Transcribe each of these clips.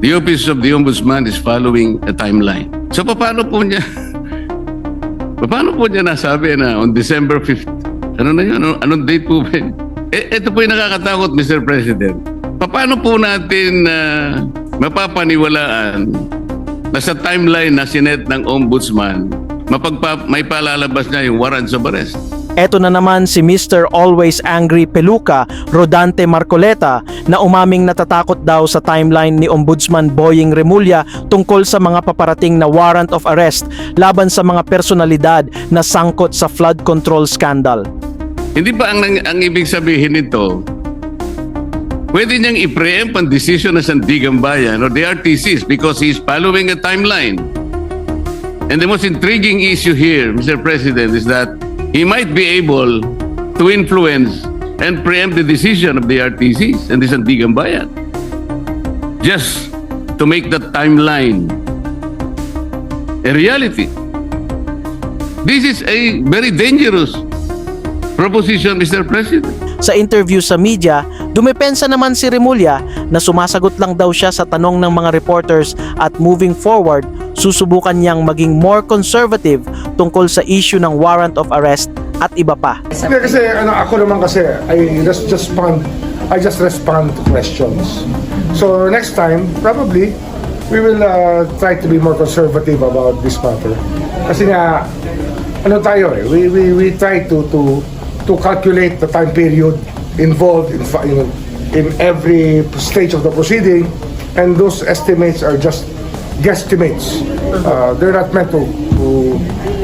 the Office of the Ombudsman is following a timeline. So paano po niya nasabi na on December 5th? Ano na yun? Anong date po ba yun? Ito po yung nakakatakot, Mr. President. Paano po natin mapapaniwalaan na sa timeline na sinet ng Ombudsman, may palalabas na yung warrants of arrest? Eto na naman si Mr. Always Angry Peluca, Rodante Marcoleta, na umaming natatakot daw sa timeline ni Ombudsman Boying Remulla tungkol sa mga paparating na warrant of arrest laban sa mga personalidad na sangkot sa flood control scandal. Hindi ba ang ibig sabihin nito, pwede niyang i-preempt ang decision ng Sandigan Bayan or the RTCs because he is following a timeline? And the most intriguing issue here, Mr. President, is that he might be able to influence and preempt the decision of the RTCs and the Sandigan Bayan just to make that timeline a reality. This is a very dangerous proposition, Mr. President. Sa interview sa media, dumepensa naman si Remulla na sumasagot lang daw siya sa tanong ng mga reporters at moving forward, susubukan niyang maging more conservative tungkol sa issue ng warrant of arrest at iba pa. Kasi ako naman kasi I just respond to questions. So next time probably we will try to be more conservative about this matter. Kasi nga we try to calculate the time period involved in every stage of the proceeding, and those estimates are just guesstimates. They're not meant to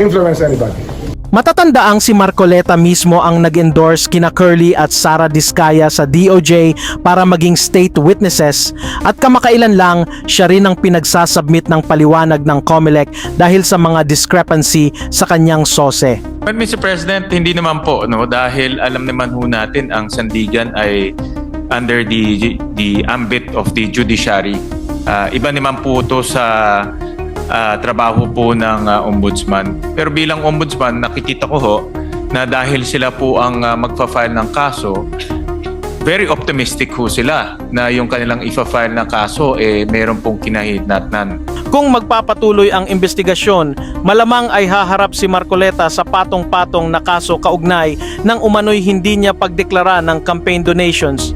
influence anybody. Matatandaang si Marcoleta mismo ang nag-endorse kina Curly at Sara Diskaya sa DOJ para maging state witnesses, at kamakailan lang siya rin ang pinagsasubmit ng paliwanag ng COMELEC dahil sa mga discrepancy sa kanyang sose. But Mr. President, hindi naman po, dahil alam naman ho natin ang Sandigan ay under the ambit of the judiciary. Iba naman po ito sa trabaho po ng ombudsman. Pero bilang ombudsman, nakikita ko ho na dahil sila po ang magfa-file ng kaso, very optimistic ho sila na yung kanilang ifa-file na kaso meron pong kinahinatnan. Kung magpapatuloy ang investigasyon, malamang ay haharap si Marcoleta sa patong-patong na kaso kaugnay ng umano'y hindi niya pagdeklara ng campaign donations